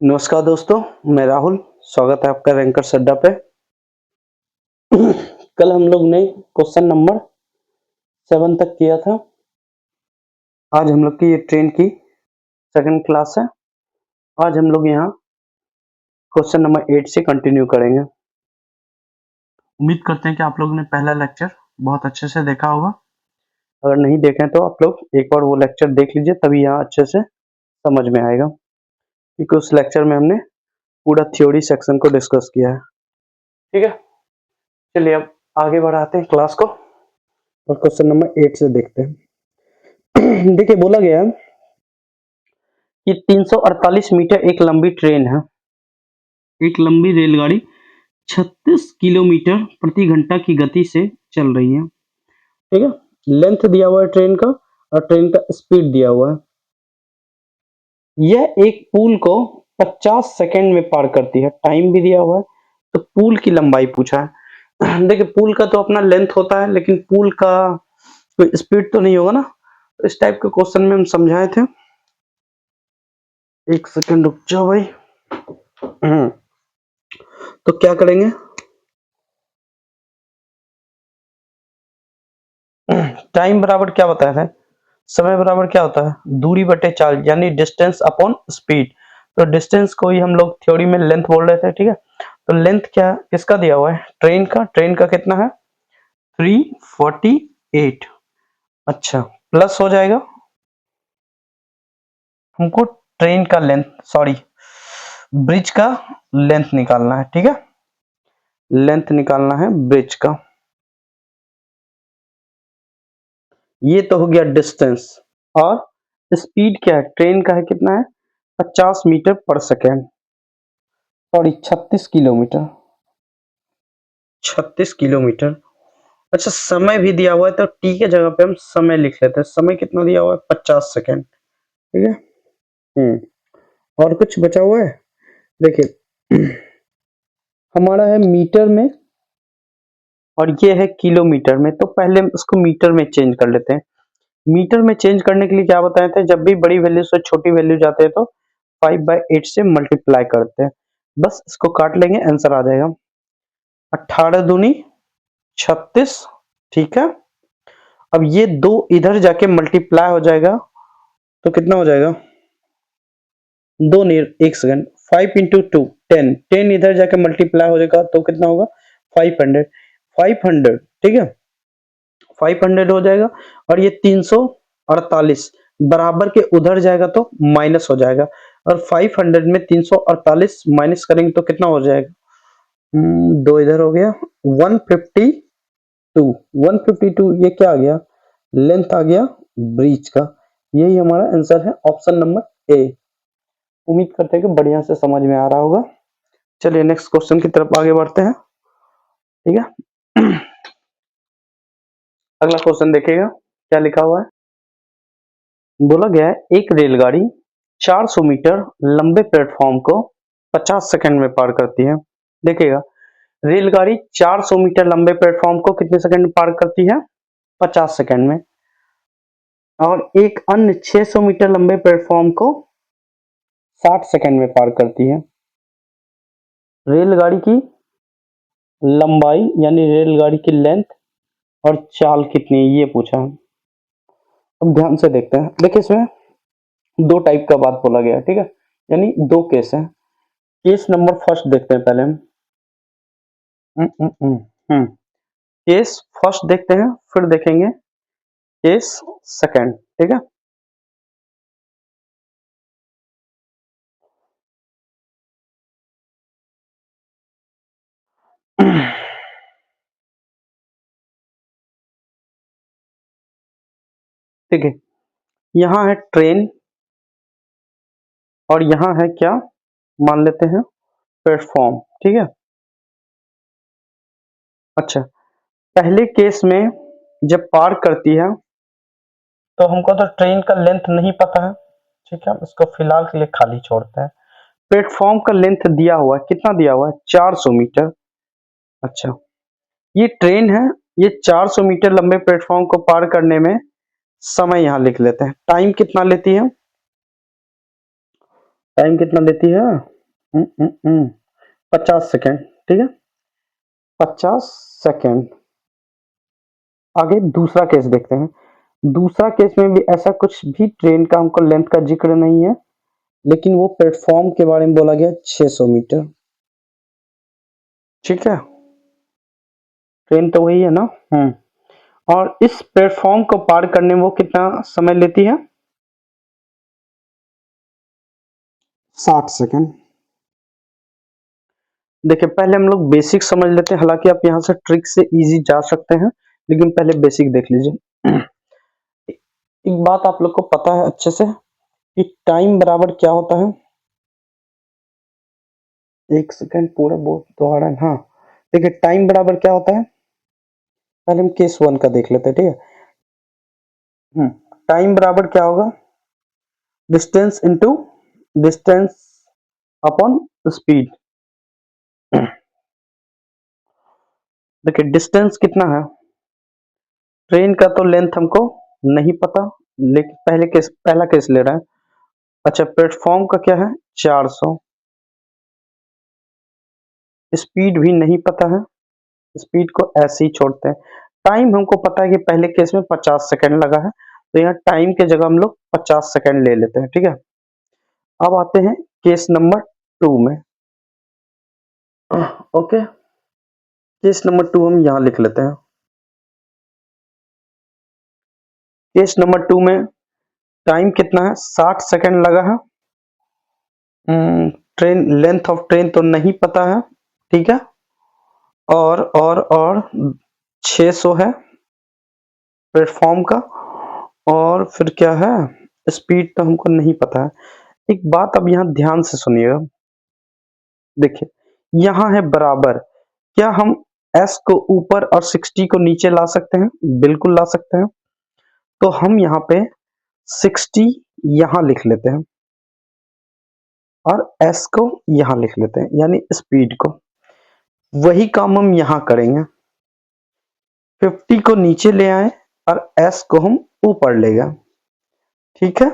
नमस्कार दोस्तों, मैं राहुल। स्वागत है आपका रैंकर अड्डा पे। कल हम लोग ने क्वेश्चन नंबर 7 तक किया था। आज हम लोग की ये ट्रेन की सेकंड क्लास है। आज हम लोग यहाँ क्वेश्चन नंबर 8 से कंटिन्यू करेंगे। उम्मीद करते हैं कि आप लोगों ने पहला लेक्चर बहुत अच्छे से देखा होगा। अगर नहीं देखें तो आप लोग एक बार वो लेक्चर देख लीजिए, तभी यहाँ अच्छे से समझ में आएगा, क्योंकि उस लेक्चर में हमने पूरा थ्योरी सेक्शन को डिस्कस किया है। ठीक है, चलिए अब आगे बढ़ाते हैं क्लास को और क्वेश्चन नंबर 8 से देखते हैं। देखिए, बोला गया है कि 348 मीटर एक लंबी ट्रेन है। एक लंबी रेलगाड़ी 36 किलोमीटर प्रति घंटा की गति से चल रही है। ठीक है, लेंथ दिया हुआ है ट्रेन का और ट्रेन का स्पीड दिया हुआ है। यह एक पुल को 50 सेकंड में पार करती है। टाइम भी दिया हुआ है, तो पुल की लंबाई पूछा है। देखिए, पुल का तो अपना लेंथ होता है, लेकिन पुल का कोई स्पीड तो नहीं होगा ना। तो इस टाइप के क्वेश्चन में हम समझाए थे। एक सेकंड रुक जाओ भाई। तो क्या करेंगे, टाइम बराबर क्या बताया था, समय बराबर क्या होता है, दूरी बटे चाल, यानी डिस्टेंस अपॉन स्पीड। तो डिस्टेंस को ही हम लोग थ्योरी में लेंथ बोल रहे थे। ठीक है, तो लेंथ क्या किसका दिया हुआ है, ट्रेन का कितना है 348। अच्छा, प्लस हो जाएगा, हमको ट्रेन का लेंथ, सॉरी ब्रिज का लेंथ निकालना है। ठीक है, लेंथ निकालना है ब्रिज का। ये तो हो गया डिस्टेंस। और स्पीड क्या है, ट्रेन का है कितना है 50 मीटर पर सेकेंड, सॉरी 36 किलोमीटर। 36 किलोमीटर। अच्छा, समय भी दिया हुआ है, तो टी के जगह पे हम समय लिख लेते हैं। समय कितना दिया हुआ है 50 सेकेंड। ठीक है। और कुछ बचा हुआ है, देखिए। हमारा है मीटर में और ये है किलोमीटर में, तो पहले हम इसको मीटर में चेंज कर लेते हैं। मीटर में चेंज करने के लिए क्या बताए थे, जब भी बड़ी वैल्यू से छोटी वैल्यू जाते हैं तो 5/8 से मल्टीप्लाई करते हैं। बस इसको काट लेंगे, आंसर आ जाएगा 18 दूनी 36। ठीक है, अब ये दो इधर जाके मल्टीप्लाई हो जाएगा, तो कितना हो जाएगा, दो नहीं, एक सेकंड, 5 इंटू 2 10, 10 इधर जाके मल्टीप्लाई हो जाएगा तो कितना होगा 500। 500, ठीक है, 500 हो जाएगा। और ये 348 बराबर के उधर जाएगा तो माइनस हो जाएगा, और 500 में 348 माइनस करेंगे तो कितना हो जाएगा, दो इधर हो गया, 152। 152 ये क्या आ गया, लेंथ आ गया ब्रिज का। यही हमारा आंसर है, ऑप्शन नंबर ए। उम्मीद करते हैं कि बढ़िया से समझ में आ रहा होगा। चलिए नेक्स्ट क्वेश्चन की तरफ आगे बढ़ते हैं। ठीक है, अगला क्वेश्चन देखिएगा क्या लिखा हुआ है। बोला गया है एक रेलगाड़ी 400 मीटर लंबे प्लेटफॉर्म को 50 सेकंड में पार करती है। देखिएगा, रेलगाड़ी 400 मीटर लंबे प्लेटफॉर्म को कितने सेकंड में पार करती है, 50 सेकंड में। और एक अन्य 600 मीटर लंबे प्लेटफॉर्म को 60 सेकंड में पार करती है। रेलगाड़ी की लंबाई यानी रेलगाड़ी की लेंथ और चाल कितनी है ये पूछा। अब ध्यान से देखते हैं। देखिए, इसमें दो टाइप का बात बोला गया है। ठीक है, यानी दो केस है। केस नंबर फर्स्ट देखते हैं पहले हम। केस फर्स्ट देखते हैं, फिर देखेंगे केस सेकंड। ठीक है, ठीक है, यहाँ है ट्रेन और यहाँ है क्या, मान लेते हैं प्लेटफॉर्म। ठीक है, अच्छा, पहले केस में जब पार करती है तो हमको तो ट्रेन का लेंथ नहीं पता है। ठीक है, इसको फिलहाल के लिए खाली छोड़ते हैं। प्लेटफॉर्म का लेंथ दिया हुआ है, कितना दिया हुआ है 400 मीटर। अच्छा, ये ट्रेन है, ये 400 मीटर लंबे प्लेटफॉर्म को पार करने में समय यहाँ लिख लेते हैं, टाइम कितना लेती है टाइम कितना लेती है? 50 सेकेंड। ठीक है, 50 सेकेंड। आगे दूसरा केस देखते हैं। दूसरा केस में भी ऐसा कुछ भी ट्रेन का हमको लेंथ का जिक्र नहीं है, लेकिन वो प्लेटफॉर्म के बारे में बोला गया 600 मीटर। ठीक है, ट्रेन तो वही है ना। और इस प्लेटफॉर्म को पार करने में वो कितना समय लेती है? 60 सेकेंड। देखिए, पहले हम लोग बेसिक समझ लेते हैं, हालांकि आप यहाँ से ट्रिक से इजी जा सकते हैं, लेकिन पहले बेसिक देख लीजिए। एक बात आप लोग को पता है अच्छे से कि टाइम बराबर क्या होता है? 1 सेकेंड पूरा बहुत दोबारा। हाँ, देखिए टाइम बराबर क्या होता है, पहले हम केस 1 का देख लेते हैं। ठीक है, टाइम बराबर क्या होगा? Distance into distance upon speed. देखिए डिस्टेंस कितना है, ट्रेन का तो लेंथ हमको नहीं पता, लेकिन पहला केस ले रहा है। अच्छा, प्लेटफॉर्म का क्या है? 400। स्पीड भी नहीं पता है, स्पीड को ऐसे ही छोड़ते हैं। टाइम हमको पता है कि पहले केस में 50 सेकेंड लगा है, तो यहाँ टाइम के जगह हम लोग 50 सेकेंड ले लेते हैं। ठीक है, अब आते हैं केस नंबर 2 में। ओके, केस नंबर 2 हम यहाँ लिख लेते हैं। केस नंबर 2 में टाइम कितना है? 60 सेकेंड लगा है। ट्रेन लेंथ ऑफ ट्रेन तो नहीं पता है। ठीक है, और 600 है प्लेटफॉर्म का, और फिर क्या है? स्पीड तो हमको नहीं पता है। एक बात अब यहाँ ध्यान से सुनिएगा, देखिए यहाँ है बराबर, क्या हम s को ऊपर और 60 को नीचे ला सकते हैं? बिल्कुल ला सकते हैं। तो हम यहाँ पे 60 यहाँ लिख लेते हैं और s को यहाँ लिख लेते हैं, यानी स्पीड को। वही काम हम यहाँ करेंगे, 50 को नीचे ले आए और s को हम ऊपर ले गए। ठीक है,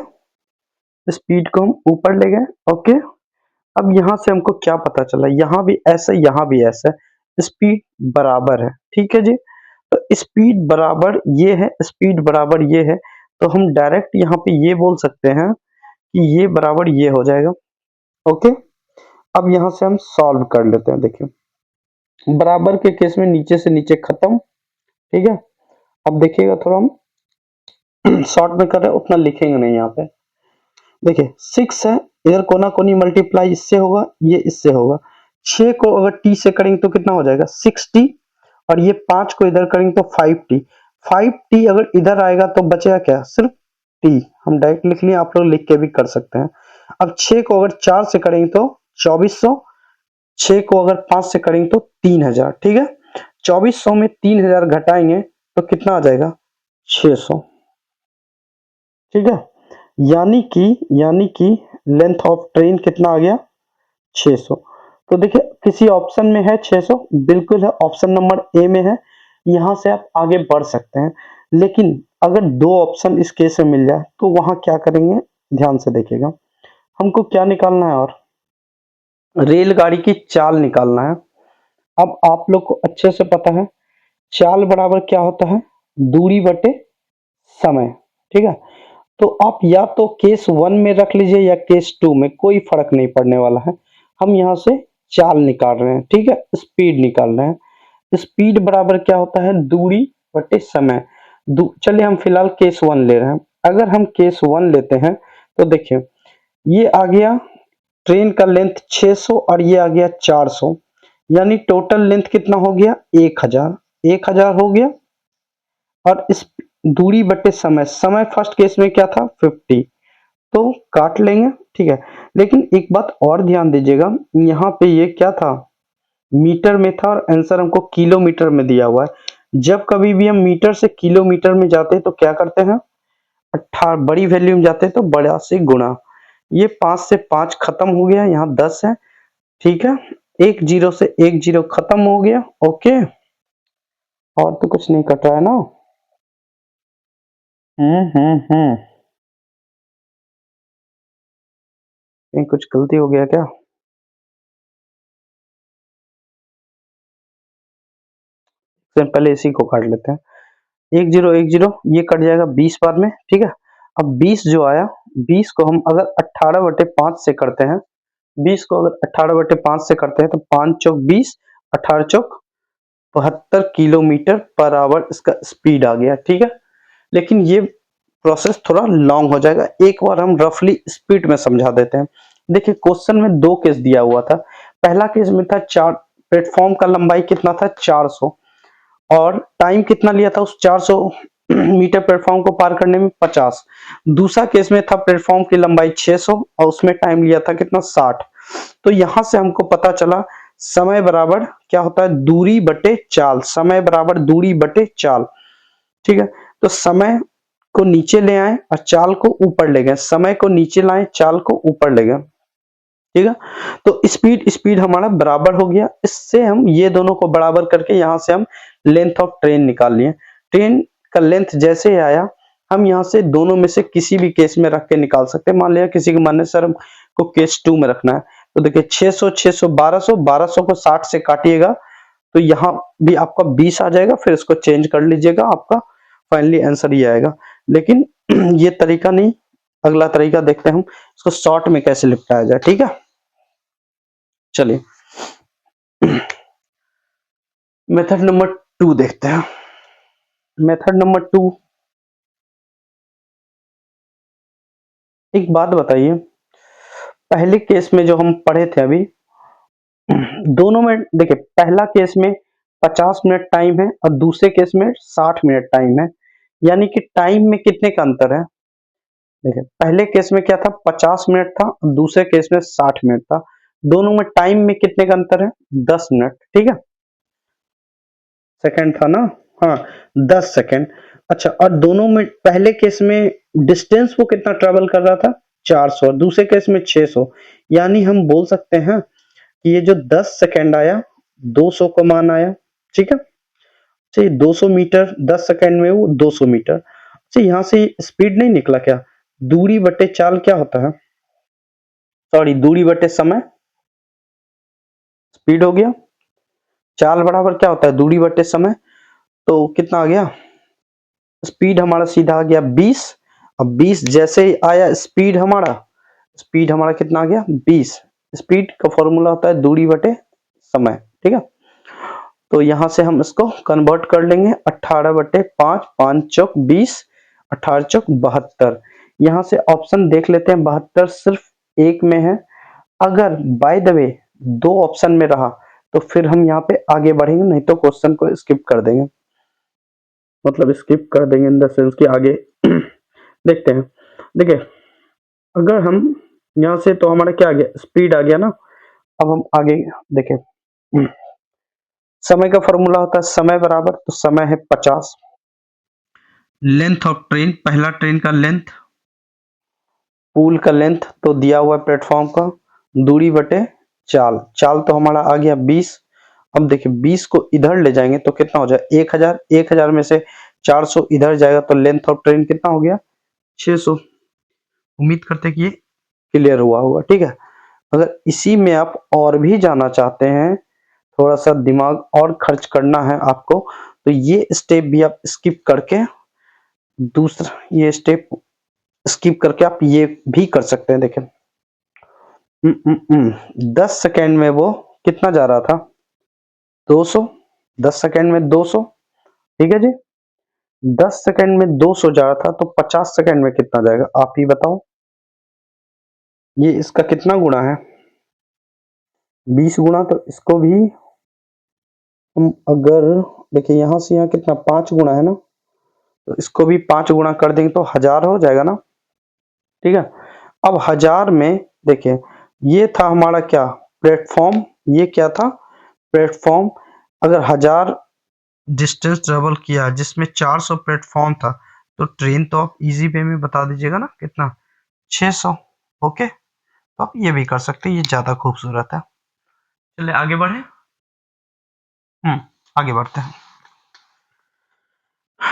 स्पीड को हम ऊपर ले गए। ओके, अब यहाँ से हमको क्या पता चला, यहाँ भी s है, यहाँ भी s है, स्पीड बराबर है। ठीक है जी, तो स्पीड बराबर ये है, स्पीड बराबर ये है, तो हम डायरेक्ट यहाँ पे ये बोल सकते हैं कि ये बराबर ये हो जाएगा। ओके, अब यहाँ से हम सॉल्व कर लेते हैं। देखिए बराबर के केस में नीचे से नीचे खत्म। ठीक है, अब देखिएगा थोड़ा हम शॉर्ट में कर रहे हैं, उतना लिखेंगे नहीं यहाँ पे। देखिए 6 है, इधर कोना कोनी मल्टीप्लाई इससे होगा, ये इससे होगा। 6 को अगर टी से करेंगे तो कितना हो जाएगा? 6t, और ये 5 को इधर करेंगे तो 5t। 5t अगर इधर आएगा तो बचेगा क्या? सिर्फ t। हम डायरेक्ट लिख लिए, आप लोग लिख के भी कर सकते हैं। अब 6 को अगर 4 से करेंगे तो 2400, 6 को अगर 5 से करेंगे तो 3000। ठीक है, 2400 में 3000 घटाएंगे तो कितना आ जाएगा? 600। ठीक है, यानी कि लेंथ ऑफ ट्रेन कितना आ गया? 600। तो देखिए किसी ऑप्शन में है 600, बिल्कुल है, ऑप्शन नंबर ए में है, यहां से आप आगे बढ़ सकते हैं। लेकिन अगर दो ऑप्शन इस केस में मिल जाए तो वहां क्या करेंगे, ध्यान से देखिएगा। हमको क्या निकालना है? और रेलगाड़ी की चाल निकालना है। अब आप लोग को अच्छे से पता है चाल बराबर क्या होता है? दूरी बटे समय। ठीक है, तो आप या तो केस 1 में रख लीजिए या केस 2 में, कोई फर्क नहीं पड़ने वाला है। हम यहाँ से चाल निकाल रहे हैं। ठीक है, स्पीड निकाल रहे हैं। स्पीड बराबर क्या होता है? दूरी बटे समय। चलिए हम फिलहाल केस 1 ले रहे हैं। अगर हम केस 1 लेते हैं तो देखिए ये आ गया ट्रेन का लेंथ 600 और ये आ गया 400, यानी टोटल लेंथ कितना हो गया? 1000। 1000 हो गया, और इस दूरी बटे समय, समय फर्स्ट केस में क्या था? 50, तो काट लेंगे। ठीक है, लेकिन एक बात और ध्यान दीजिएगा, यहाँ पे ये क्या था? मीटर में था, और आंसर हमको किलोमीटर में दिया हुआ है। जब कभी भी हम मीटर से किलोमीटर में जाते हैं तो क्या करते हैं? 18 बड़ी वैल्यू में जाते हैं तो बड़ा से गुणा। ये 5 से 5 खत्म हो गया, यहाँ 10 है। ठीक है, एक जीरो से एक जीरो खत्म हो गया। ओके, और तो कुछ नहीं कट रहा है ना? हम्म। कहीं कुछ गलती हो गया क्या? पहले इसी को काट लेते हैं। 1010 ये कट जाएगा 20 बार में, ठीक है। अब 20 जो आया, 20 को हम अगर 18/5 से करते हैं, 20 को अगर 18/5 से करते हैं तो 5 चौक 20, 18 चौक 72 किलोमीटर पर आवर इसका स्पीड आ गया, ठीक है। लेकिन ये प्रोसेस थोड़ा लॉन्ग हो जाएगा, एक बार हम रफली स्पीड में समझा देते हैं। देखिए क्वेश्चन में दो केस दिया हुआ था। पहला केस में था चार, प्लेटफॉर्म का लंबाई कितना था 400, और टाइम कितना लिया था उस 400 मीटर प्लेटफॉर्म को पार करने में 50। दूसरा केस में था प्लेटफॉर्म की लंबाई 600 और उसमें टाइम लिया था कितना 60। तो यहां से हमको पता चला समय बराबर क्या होता है, दूरी बटे चाल। समय बराबर दूरी बटे चाल, ठीक है। तो समय को नीचे ले आए और चाल को ऊपर ले गए, समय को नीचे लाए चाल को ऊपर ले गए, ठीक है। तो स्पीड स्पीड हमारा बराबर हो गया। इससे हम ये दोनों को बराबर करके यहाँ से हम लेंथ ऑफ ट्रेन निकाल लिए। ट्रेन का लेंथ जैसे ही आया, हम यहाँ से दोनों में से किसी भी केस में रख के निकाल सकते हैं। मान लिया किसी के मन में सर हमको केस 2 में रखना है, तो देखिए 600 600 1200, 1200 को 60 से काटिएगा तो यहाँ भी आपका 20 आ जाएगा, फिर इसको चेंज कर लीजिएगा, आपका फाइनली आंसर ये आएगा। लेकिन ये तरीका नहीं, अगला तरीका देखते हैं हम इसको शॉर्ट में कैसे निपटाया जाए, ठीक है। चलिए मेथड नंबर 2 देखते हैं। मेथड नंबर 2, एक बात बताइए, पहले केस में जो हम पढ़े थे अभी, दोनों में देखिए पहला केस में 50 मिनट टाइम है और दूसरे केस में 60 मिनट टाइम है, यानी कि टाइम में कितने का अंतर है। देखिए पहले केस में क्या था 50 मिनट था, दूसरे केस में 60 मिनट था। दोनों में टाइम में कितने का अंतर है, 10 मिनट, ठीक है। सेकंड था ना, हाँ 10 सेकंड। अच्छा, और दोनों में पहले केस में डिस्टेंस वो कितना ट्रेवल कर रहा था 400, दूसरे केस में 600। यानी हम बोल सकते हैं कि ये जो 10 सेकंड आया 200 का मान आया, ठीक है। अच्छा 200 मीटर 10 सेकंड में वो 200 मीटर। अच्छा यहाँ से स्पीड नहीं निकला क्या, दूरी बटे चाल क्या होता है, सॉरी दूरी बटे समय, स्पीड हो गया। चाल बराबर क्या होता है, दूरी बटे समय। तो कितना आ गया, स्पीड हमारा सीधा आ गया 20। अब 20 जैसे ही आया स्पीड हमारा कितना आ गया 20। स्पीड का फॉर्मूला होता है दूरी बटे समय, ठीक है। तो यहां से हम इसको कन्वर्ट कर लेंगे, 18/5, 5 चौक 20, 18 चौक 72। यहां से ऑप्शन देख लेते हैं, 72 सिर्फ एक में है। अगर बाय द वे दो ऑप्शन में रहा तो फिर हम यहाँ पे आगे बढ़ेंगे, नहीं तो क्वेश्चन को स्किप कर देंगे। मतलब स्किप कर देंगे इन द सेंस कि आगे देखते हैं। देखिए अगर हम यहाँ से, तो हमारा क्या आ गया, स्पीड आ गया ना। अब हम आगे देखें, समय का फॉर्मूला होता है समय बराबर, तो समय है 50, लेंथ ऑफ ट्रेन, पहला ट्रेन का लेंथ, पुल का लेंथ तो दिया हुआ है प्लेटफॉर्म का, दूरी बटे चाल, चाल तो हमारा आ गया 20। अब देखिए 20 को इधर ले जाएंगे तो कितना हो जाए 1000, 1000 में से 400 इधर जाएगा तो लेंथ ऑफ ट्रेन कितना हो गया 600। उम्मीद करते कि ये क्लियर हुआ होगा, ठीक है। अगर इसी में आप और भी जाना चाहते हैं, थोड़ा सा दिमाग और खर्च करना है आपको, तो ये स्टेप भी आप स्किप करके, दूसरा ये स्टेप स्किप करके आप ये भी कर सकते हैं। देखें 10 सेकेंड में वो कितना जा रहा था 200, 10 सेकेंड में 200, ठीक है जी। 10 सेकेंड में 200 जा रहा था, तो 50 सेकेंड में कितना जाएगा आप ही बताओ। ये इसका कितना गुणा है 20 गुणा, तो इसको भी हम अगर देखिए यहाँ से यहाँ कितना 5 गुणा है ना, तो इसको भी 5 गुणा कर देंगे तो 1000 हो जाएगा ना, ठीक है। अब 1000 में देखिए ये था हमारा क्या प्लेटफॉर्म, ये क्या था प्लेटफॉर्म। अगर 1000 डिस्टेंस ट्रेवल किया जिसमें 400 प्लेटफॉर्म था, तो ट्रेन तो आप इजी वे में बता दीजिएगा ना कितना 600। ओके, तो आप ये भी कर सकते हैं, ये ज्यादा खूबसूरत है। चलिए आगे बढ़े, आगे बढ़ते हैं।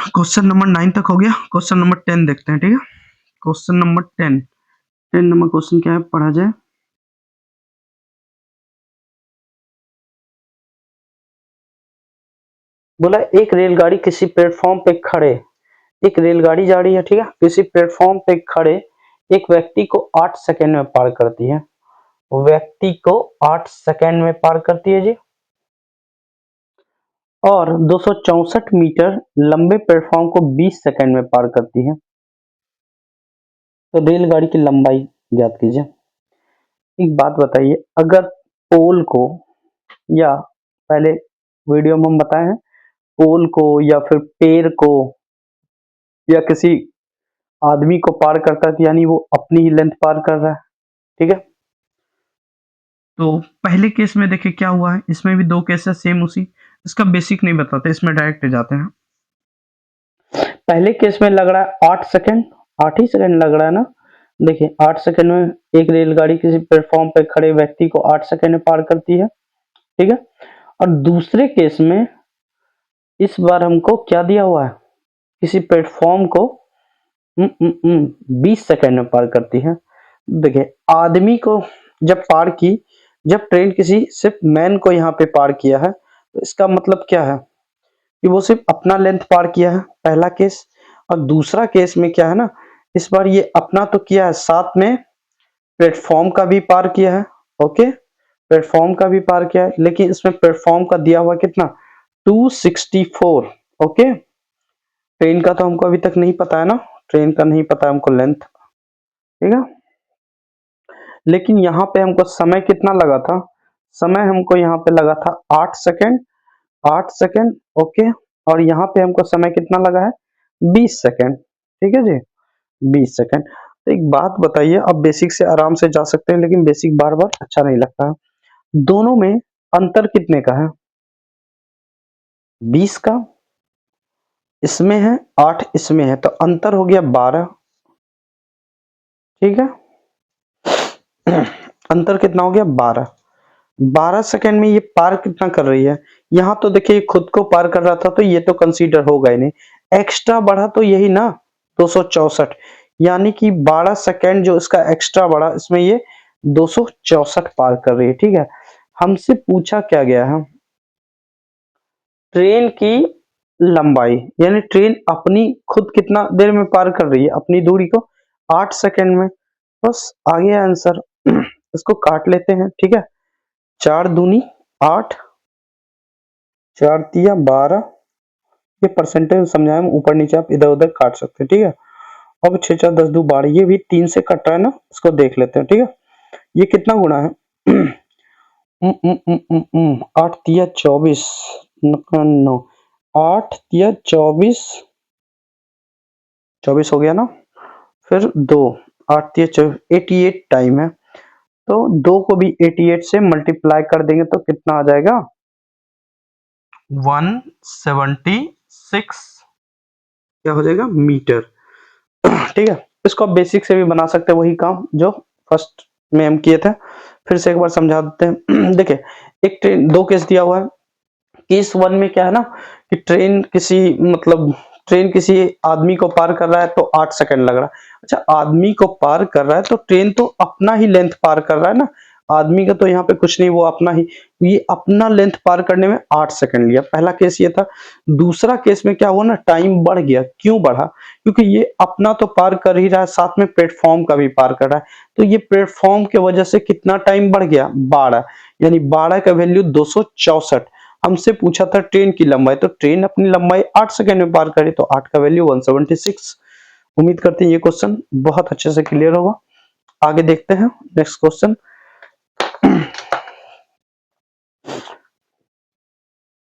क्वेश्चन नंबर 9 तक हो गया, क्वेश्चन नंबर 10 देखते हैं, ठीक है। क्वेश्चन नंबर 10, 10 नंबर क्वेश्चन क्या है पढ़ा जाए। बोला एक रेलगाड़ी किसी प्लेटफॉर्म पे खड़े, एक रेलगाड़ी जा रही है, ठीक है, किसी प्लेटफॉर्म पे खड़े एक व्यक्ति को 8 सेकंड में पार करती है, व्यक्ति को 8 सेकंड में पार करती है जी, और 264 मीटर लंबे प्लेटफॉर्म को 20 सेकंड में पार करती है। तो रेलगाड़ी की लंबाई ज्ञात कीजिए। एक बात बताइए, अगर पोल को, या पहले वीडियो में हम बताए हैं, पोल को या फिर पेड़ को या किसी आदमी को पार करता है तो यानी वो अपनी ही लेंथ पार कर रहा है, ठीक है। तो पहले केस में देखिए क्या हुआ है, इसमें भी दो केस है सेम उसी, इसका बेसिक नहीं बताते, इसमें डायरेक्ट जाते हैं। पहले केस में लग रहा है 8 सेकंड, 8 ही सेकंड लग रहा है ना। देखिए 8 सेकंड में एक रेलगाड़ी किसी प्लेटफॉर्म पे खड़े व्यक्ति को 8 सेकंड में पार करती है, ठीक है। और दूसरे केस में इस बार हमको क्या दिया हुआ है, किसी प्लेटफॉर्म को 20 सेकंड में पार करती है। देखिए आदमी को जब पार की, जब ट्रेन किसी सिर्फ मैन को यहाँ पे पार किया है, तो इसका मतलब क्या है कि वो सिर्फ अपना लेंथ पार किया है, पहला केस। और दूसरा केस में क्या है ना, इस बार ये अपना तो किया है, साथ में प्लेटफॉर्म का भी पार किया है, ओके, प्लेटफॉर्म का भी पार किया है, लेकिन इसमें प्लेटफॉर्म का दिया हुआ कितना, 264, ओके। ट्रेन का तो हमको अभी तक नहीं पता है ना, ट्रेन का नहीं पता हमको लेंथ, ठीक है। लेकिन यहाँ पे हमको समय कितना लगा था, समय हमको यहाँ पे लगा था 8 सेकंड, 8 सेकंड, ओके। और यहाँ पे हमको समय कितना लगा है, 20 सेकंड, ठीक है जी, 20 सेकंड। तो एक बात बताइए, अब बेसिक से आराम से जा सकते हैं, लेकिन बेसिक बार बार अच्छा नहीं लगता है। दोनों में अंतर कितने का है, 20 का, इसमें है 8 इसमें है, तो अंतर हो गया 12, ठीक है। अंतर कितना हो गया, 12, 12 सेकंड में ये पार कितना कर रही है। यहाँ तो देखिए खुद को पार कर रहा था, तो ये तो कंसीडर होगा ही नहीं, एक्स्ट्रा बढ़ा तो यही ना 264, यानी कि 12 सेकंड जो इसका एक्स्ट्रा बढ़ा, इसमें ये 264 पार कर रही है, ठीक है। हमसे पूछा क्या गया है, ट्रेन की लंबाई, यानी ट्रेन अपनी खुद कितना देर में पार कर रही है अपनी दूरी को, 8 सेकंड में, बस आ गया आंसर। इसको काट लेते हैं, ठीक है, 4 दूनी 8, 4 तिया 12, ये परसेंटेज समझाए, ऊपर नीचे आप इधर उधर काट सकते हैं, ठीक है। अब 6 4 10 2 12, ये भी 3 से कट रहा है ना, इसको देख लेते हैं, ठीक है। ये कितना गुना है, 8 तिया 24, 9, 8 तिया 24, 24 हो गया ना, फिर 2, 8 तिया 24, 88 टाइम है, तो 2 को भी 88 से मल्टीप्लाई कर देंगे तो कितना आ जाएगा, 176, क्या हो जाएगा, मीटर, ठीक है। इसको आप बेसिक से भी बना सकते हैं, वही काम जो फर्स्ट में हम किए थे, फिर से एक बार समझा देते हैं। देखिए एक ट्रेन, दो केस दिया हुआ है, केस वन में क्या है ना, कि ट्रेन किसी, मतलब ट्रेन किसी आदमी को पार कर रहा है तो 8 सेकंड लग रहा है। अच्छा आदमी को पार कर रहा है तो ट्रेन तो अपना ही लेंथ पार कर रहा है ना, आदमी का तो यहाँ पे कुछ नहीं, वो अपना ही, ये अपना लेंथ पार करने में 8 सेकंड लिया, पहला केस ये था। दूसरा केस में क्या हुआ ना, टाइम बढ़ गया, क्यों बढ़ा, क्योंकि ये अपना तो पार कर ही रहा है, साथ में प्लेटफॉर्म का भी पार कर रहा है, तो ये प्लेटफॉर्म की वजह से कितना टाइम बढ़ गया, 12, यानी 12 का वैल्यू 264। हमसे पूछा था ट्रेन की लंबाई, तो ट्रेन अपनी लंबाई 8 सेकंड में पार करे, तो 8 का वैल्यू 176। उम्मीद करते हैं ये क्वेश्चन बहुत अच्छे से क्लियर होगा। आगे देखते हैं नेक्स्ट क्वेश्चन।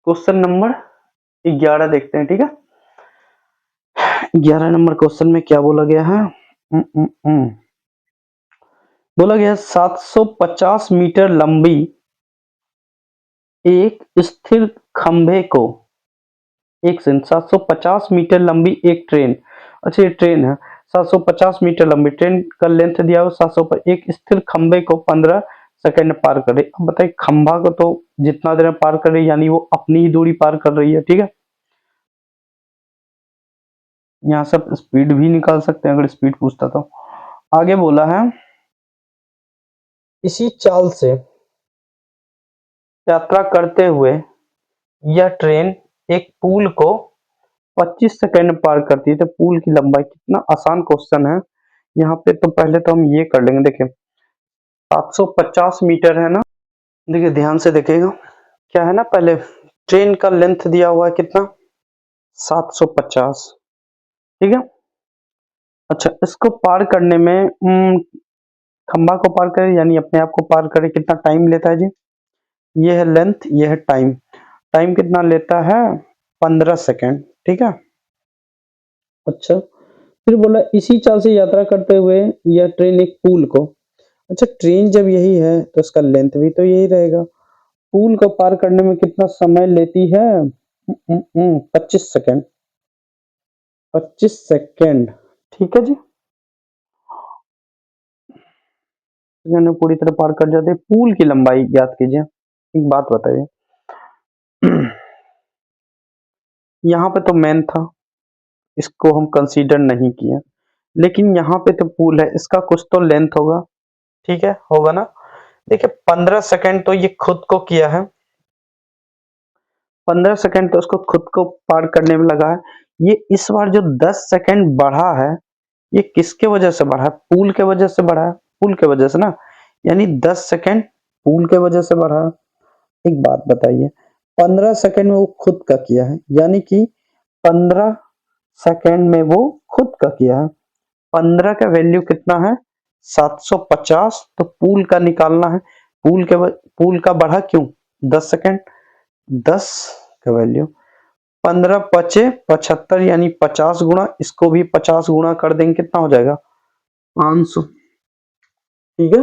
क्वेश्चन नंबर 11 देखते हैं, ठीक है। 11 नंबर क्वेश्चन में क्या बोला गया है, बोला गया 750 मीटर लंबी एक स्थिर खंभे को, एक सेकंड, 750 मीटर लंबी एक ट्रेन, अच्छा ये ट्रेन है, 750 मीटर लंबी ट्रेन का लेंथ दिया हुआ 700 पर, एक स्थिर खंभे को 15 सेकंड में पार करे। अब बताइए खंभा को तो जितना देर में पार कर रही है, यानी वो अपनी ही दूरी पार कर रही है, ठीक है। यहाँ से आप स्पीड भी निकाल सकते हैं अगर स्पीड पूछता तो। आगे बोला है इसी चाल से यात्रा करते हुए यह ट्रेन एक पुल को 25 सेकंड में पार करती है तो पुल की लंबाई, कितना आसान क्वेश्चन है। यहाँ पे तो पहले तो हम ये कर लेंगे, देखिए 750 मीटर है ना। देखिए ध्यान से देखिएगा, क्या है ना, पहले ट्रेन का लेंथ दिया हुआ है कितना, 750, ठीक है। अच्छा, इसको पार करने में खंबा को पार करे यानी अपने आप को पार करे कितना टाइम लेता है जी। ये है लेंथ, ये है टाइम। टाइम कितना लेता है, 15 सेकेंड, ठीक है। अच्छा, फिर बोला इसी चाल से यात्रा करते हुए यह ट्रेन एक पुल को, अच्छा ट्रेन जब यही है तो इसका लेंथ भी तो यही रहेगा। पुल को पार करने में कितना समय लेती है, 25 सेकेंड, 25 सेकेंड, ठीक है जी। मैंने पूरी तरह पार कर जाते। पुल की लंबाई ज्ञात कीजिए। एक बात बताइए, यहाँ पे तो मैन था, इसको हम कंसीडर नहीं किए, लेकिन यहाँ पे तो पुल है, इसका कुछ तो लेंथ होगा, ठीक है, होगा ना। देखिए 15 सेकंड तो ये खुद को किया है, 15 सेकंड तो उसको खुद को पार करने में लगा है। ये इस बार जो 10 सेकंड बढ़ा है, ये किसके वजह से बढ़ा है, पुल के वजह से बढ़ा है, पुल के वजह से ना, यानी 10 सेकंड पुल के वजह से बढ़ा है। एक बात बताइए, 15 सेकंड में वो खुद का किया है, यानी कि 15 सेकंड में वो खुद का किया है। 15 का वैल्यू कितना है, 750, तो पुल का निकालना है। पुल का बढ़ा क्यों, 10 सेकंड, 10 का वैल्यू 15 पचे 75, यानी 50 गुणा, इसको भी 50 गुणा कर देंगे, कितना हो जाएगा, 500, ठीक है।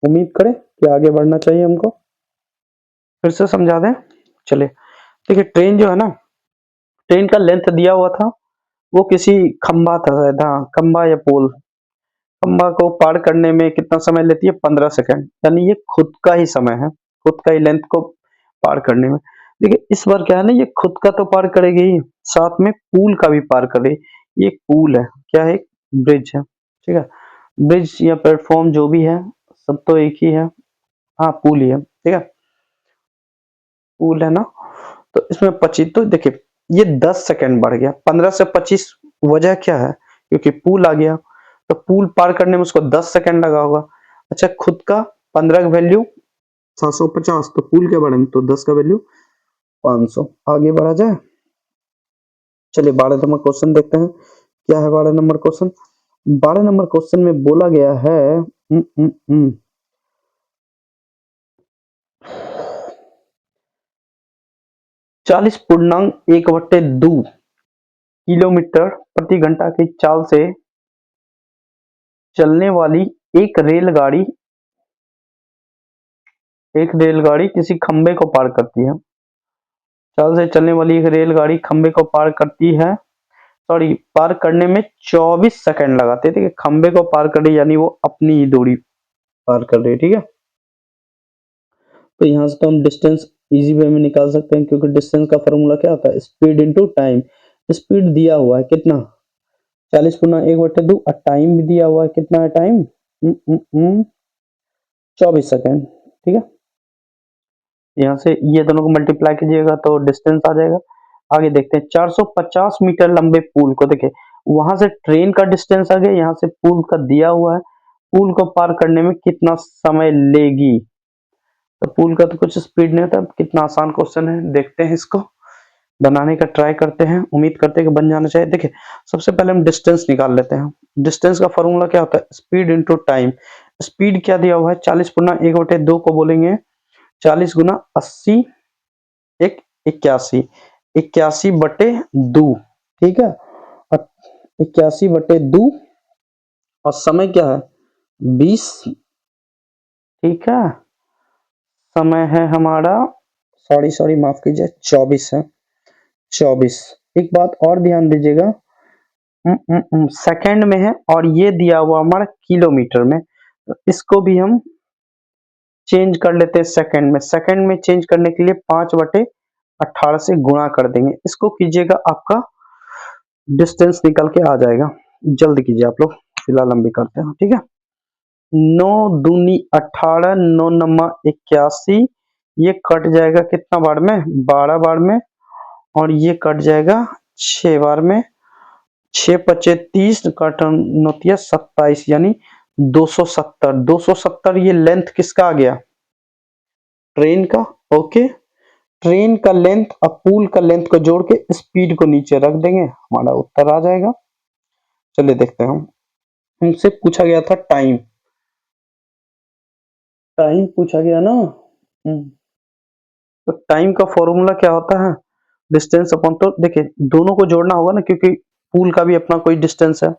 उम्मीद करें कि आगे बढ़ना चाहिए हमको, फिर से समझा दें। चलिए देखिए, ट्रेन जो है ना, ट्रेन का लेंथ दिया हुआ था, वो किसी खंबा था शायद, हाँ खंबा या पोल, खंबा को पार करने में कितना समय लेती है, 15 सेकंड, यानी ये खुद का ही समय है, खुद का ही लेंथ को पार करने में। देखिए इस बार क्या है ना, ये खुद का तो पार करेगी ही, साथ में पुल का भी पार करेगी। ये एक पुल है, क्या है, ब्रिज है, ठीक है। ब्रिज या प्लेटफॉर्म जो भी है, सब तो एक ही है, हाँ पुल ही है, ठीक है, पुल है ना। तो इसमें 25, तो देखिए ये 10 सेकंड बढ़ गया, 15 से 25, वजह क्या है, क्योंकि पुल आ गया, तो पुल पार करने में उसको 10 सेकंड लगा होगा। अच्छा, खुद का 15 का वैल्यू 750, तो पुल के बढ़ेंगे तो 10 का वैल्यू 500, आगे बढ़ा जाए। चलिए 12 नंबर क्वेश्चन देखते हैं, क्या है 12 नंबर क्वेश्चन। 12 नंबर क्वेश्चन में बोला गया है 40.1/2 किलोमीटर प्रति घंटा की चाल से चलने वाली एक रेलगाड़ी किसी खंबे को पार करती है। चाल से चलने वाली एक रेलगाड़ी खंबे को पार करती है, सॉरी पार करने में 24 सेकंड लगाते हैं, ठीक है। खंबे को पार कर रही, यानी वो अपनी ही दूरी पार कर रही है, ठीक है। तो यहाँ से तो हम डिस्टेंस इजी वे में निकाल सकते हैं, क्योंकि डिस्टेंस का फॉर्मूला क्या होता है, स्पीड इनटू टाइम। स्पीड दिया हुआ है कितना, 40/1/2, और टाइम भी दिया हुआ है, कितना है टाइम, 24 सेकंड, ठीक है। यहाँ से ये दोनों को मल्टीप्लाई कीजिएगा तो डिस्टेंस आ जाएगा। आगे देखते हैं, 450 मीटर लंबे पुल को, देखिए वहां से ट्रेन का डिस्टेंस आ गया, यहाँ से पुल का दिया हुआ है, पुल को पार करने में कितना समय लेगी। तो पुल का तो कुछ स्पीड नहीं होता, कितना आसान क्वेश्चन है, देखते हैं इसको बनाने का ट्राई करते हैं, उम्मीद करते हैं कि बन जाना चाहिए। देखिए सबसे पहले हम डिस्टेंस निकाल लेते हैं। डिस्टेंस का फॉर्मूला क्या होता है, स्पीड इंटू टाइम। स्पीड क्या दिया हुआ है, 40/1/2 को बोलेंगे 40 × 80 एक 81, 81/2, ठीक है। 81/2, और समय क्या है, 20, ठीक है। समय है हमारा, सॉरी माफ कीजिए, 24 है, 24। एक बात और ध्यान दीजिएगा, सेकंड में है, और ये दिया हुआ हमारा किलोमीटर में, तो इसको भी हम चेंज कर लेते हैं सेकंड में। सेकंड में चेंज करने के लिए 5/18 से गुणा कर देंगे, इसको कीजिएगा, आपका डिस्टेंस निकल के आ जाएगा। जल्द कीजिए आप लोग, फिलहाल हम भी करते हैं, ठीक है। 9×2 = 18, 9×9 = 81, ये कट जाएगा कितना बार में, 12 बार में, और ये कट जाएगा 6 बार में, 6 पचे 30 काट नौतिया 27 यानी 270। 270 ये लेंथ किसका आ गया? ट्रेन का। ओके, ट्रेन का लेंथ और पुल का लेंथ को जोड़ के स्पीड को नीचे रख देंगे, हमारा उत्तर आ जाएगा। चलिए देखते हैं हम। हमसे पूछा गया था टाइम, टाइम पूछा गया ना। तो टाइम का फॉर्मूला क्या होता है? डिस्टेंस अपॉन, तो देखिए दोनों को जोड़ना होगा ना, क्योंकि पुल का भी अपना कोई डिस्टेंस है।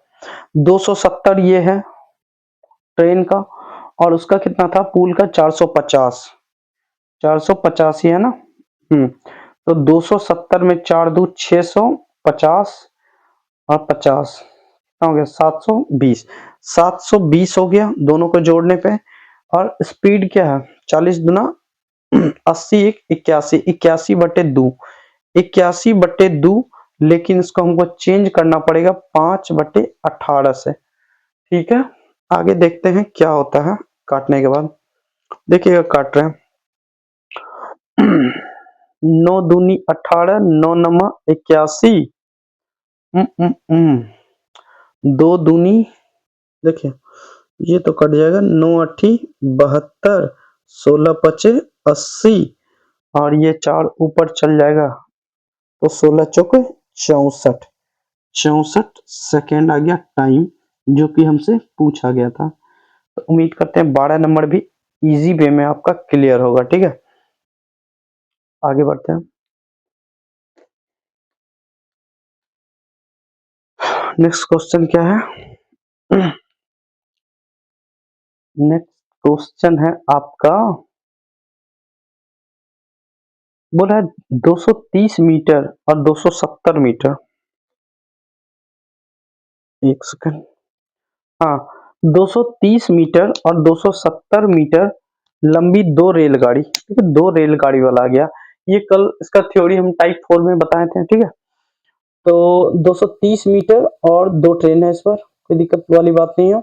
270 ये है ट्रेन का, और उसका कितना था पुल का? 450। 450 ही है ना। तो 270 में 4 दू 650 और 50 कितना हो गया? 720। 720 हो गया दोनों को जोड़ने पे। और स्पीड क्या है? 40 दुना 80 एक 81, 81/2, 81/2। लेकिन इसको हमको चेंज करना पड़ेगा 5/18 से। ठीक है, आगे देखते हैं क्या होता है काटने के बाद। देखिएगा काट रहे हैं। 9 दूनी 18, 9 नमा 81, 2 दूनी, देखिए ये तो कट जाएगा, 9 अट्ठी 72, 16 पचे 80, और ये 4 ऊपर चल जाएगा तो 16 चौके 64। 64 सेकेंड आ गया टाइम, जो कि हमसे पूछा गया था। तो उम्मीद करते हैं 12 नंबर भी इजी वे में आपका क्लियर होगा। ठीक है, आगे बढ़ते हैं। नेक्स्ट क्वेश्चन क्या है? नेक्स्ट क्वेश्चन है आपका, बोला है 230 मीटर और 270 मीटर। एक सेकंड। हाँ, 230 मीटर और 270 मीटर लंबी दो रेलगाड़ी, ठीक है, दो रेलगाड़ी वाला आ गया। ये कल इसका थ्योरी हम टाइप 4 में बताए थे। ठीक है, तो 230 मीटर और दो ट्रेन है, इस पर कोई दिक्कत वाली बात नहीं है।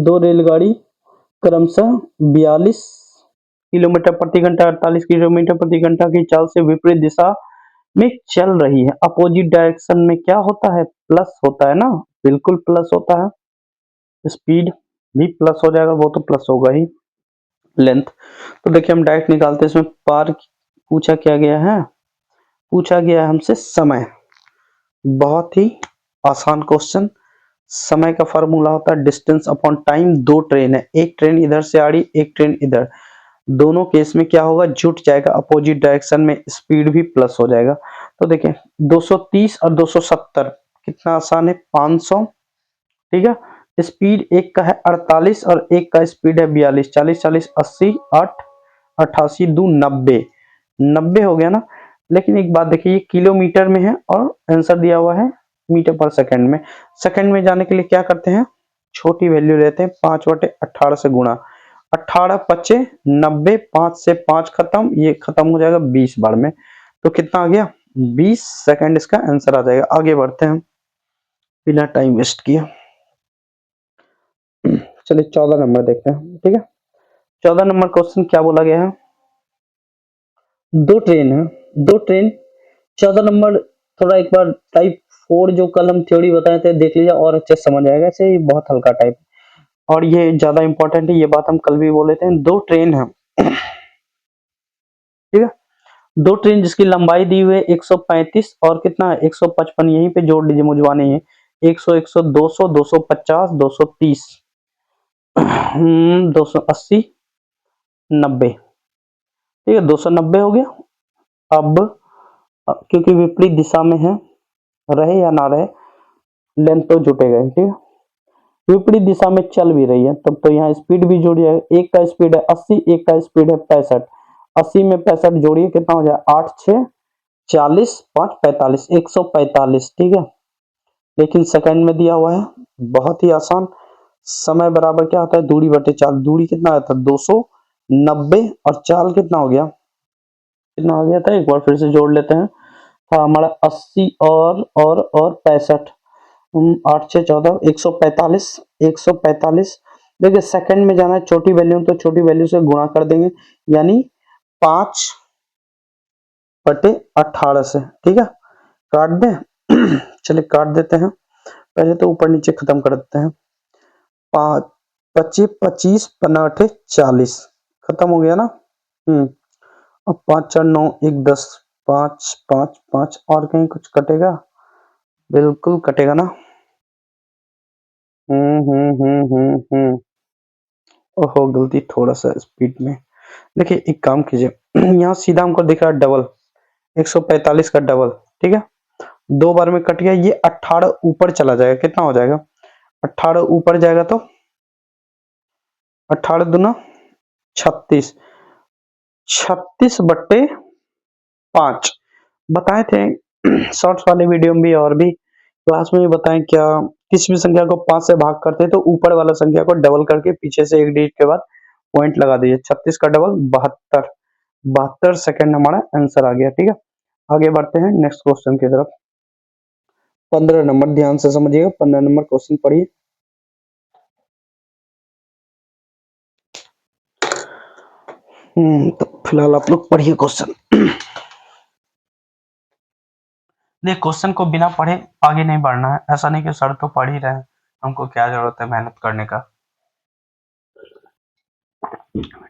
दो रेलगाड़ी क्रमशः 42 किलोमीटर प्रति घंटा, 48 किलोमीटर प्रति घंटा की चाल से विपरीत दिशा में चल रही है। अपोजिट डायरेक्शन में क्या होता है? प्लस होता है ना, बिल्कुल प्लस होता है। स्पीड भी प्लस हो जाएगा, वो तो प्लस होगा ही। लेंथ तो देखिए हम डायरेक्ट निकालते हैं। इसमें पार पूछा क्या गया है? पूछा गया है हमसे समय। बहुत ही आसान क्वेश्चन। समय का फॉर्मूला होता है डिस्टेंस अपॉन टाइम। दो ट्रेन है, एक ट्रेन इधर से आ रही, एक ट्रेन इधर, दोनों केस में क्या होगा? जुट जाएगा अपोजिट डायरेक्शन में, स्पीड भी प्लस हो जाएगा। तो देखें 230 और 270 कितना आसान है, 500। ठीक है, स्पीड एक का है 48 और एक का स्पीड है 42। 40 40 80 8 88 दो 90, 90 हो गया ना। लेकिन एक बात देखिए, ये किलोमीटर में है और आंसर दिया हुआ है मीटर पर सेकंड में। सेकंड में जाने के लिए क्या करते हैं? छोटी वैल्यू लेते हैं, 5/18 से गुणा। 18 पचे 90, 5 से 5 खत्म, ये खत्म हो जाएगा 20 बार में। तो कितना आ गया? 20 सेकंड इसका आंसर आ जाएगा। आगे बढ़ते हैं बिना टाइम वेस्ट किए। चलिए 14 नंबर देखते हैं। ठीक है, 14 नंबर क्वेश्चन क्या बोला गया है? दो ट्रेन है, दो ट्रेन। 14 नंबर थोड़ा एक बार टाइप 4 जो कल हम थ्योरी बताए थे देख लीजिए और अच्छे से समझ आएगा। ऐसे ही बहुत हल्का टाइप, और ये ज्यादा इंपॉर्टेंट है, ये बात हम कल भी बोले थे। दो ट्रेन है, ठीक है, दो ट्रेन जिसकी लंबाई दी हुई है 135 और कितना है 155, यहीं पे जोड़ लीजिए, मुझवानी है। 100 100 200 250 230 280 90। ठीक है, 290 हो गया। अब क्योंकि विपरीत दिशा में है, रहे या ना रहे लेंथ तो जुटेगा ही। ठीक है, विपरीत दिशा में चल भी रही है तब तो यहाँ स्पीड भी जोड़िए। एक का स्पीड है 80, एक का स्पीड है 65। 80 में 65 जोड़िए, कितना हो जाए? 8 6 40 5 45, 145। ठीक है, लेकिन सेकंड में दिया हुआ है। बहुत ही आसान। समय बराबर क्या होता है? दूरी बटे चाल। दूरी कितना आता है? 290, और चाल कितना हो गया? कितना हो गया था? एक बार फिर से जोड़ लेते हैं। था हमारा 80 और 65। 8 6 14, 145, 145। देखिए सेकंड में जाना है, छोटी वैल्यू तो छोटी वैल्यू से गुणा कर देंगे, यानी 5 बटे 18 से, ठीक है। काट दें चलिए काट देते हैं। पहले तो ऊपर नीचे खत्म कर देते हैं। 5 25 25 15 अठे 40 खत्म हो गया ना। अब 5 4 9 1 10 5 5 5 और कहीं कुछ कटेगा? बिल्कुल कटेगा ना। हम्म। ओहो गलती थोड़ा सा स्पीड में। देखिए एक काम कीजिए यहाँ सीधा हमको दिख रहा है डबल 145 का डबल, ठीक है। दो बार में कट गया, ये 18 ऊपर चला जाएगा, कितना हो जाएगा? 18 ऊपर जाएगा तो 18 दूना 36, 36 बट्टे 5 बताए थे शॉर्ट्स वाले वीडियो में भी और भी क्लास में भी बताएं। क्या किसी भी संख्या को 5 से भाग करते हैं तो ऊपर वाला संख्या को डबल करके पीछे से एक डिजिट के बाद पॉइंट लगा दीजिए। 36 का डबल 72, 72 सेकंड हमारा आंसर आ गया, ठीक है। आगे बढ़ते हैं नेक्स्ट क्वेश्चन की तरफ। 15 नंबर ध्यान से समझिएगा, 15 नंबर क्वेश्चन पढ़िए। तो फिलहाल आप लोग पढ़िए क्वेश्चन। नहीं क्वेश्चन को बिना पढ़े आगे नहीं बढ़ना है। ऐसा नहीं कि सर तो पढ़ ही रहे हैं, हमको क्या जरूरत है मेहनत करने का,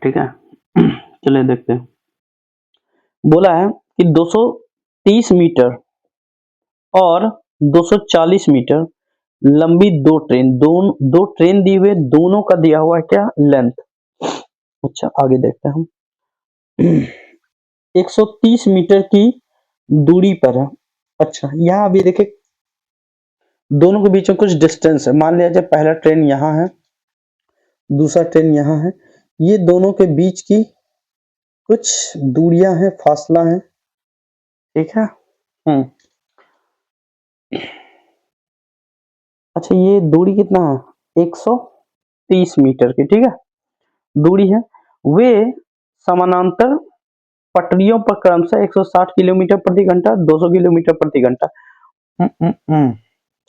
ठीक है। चलिए देखते हैं। बोला है कि 230 मीटर और 240 मीटर लंबी दो ट्रेन दी हुई, दोनों का दिया हुआ है क्या? लेंथ। अच्छा आगे देखते हैं हम। 130 मीटर की दूरी पर है। अच्छा यहाँ अभी देखिए दोनों के बीच में कुछ डिस्टेंस है। मान लिया जाए पहला ट्रेन यहाँ है, दूसरा ट्रेन यहाँ है, ये दोनों के बीच की कुछ दूरियां हैं, फासला है, ठीक है। अच्छा ये दूरी कितना है? 130 मीटर की, ठीक है, दूरी है। वे समानांतर पटरियों पर क्रमशः 160 किलोमीटर प्रति घंटा, 200 किलोमीटर प्रति घंटा।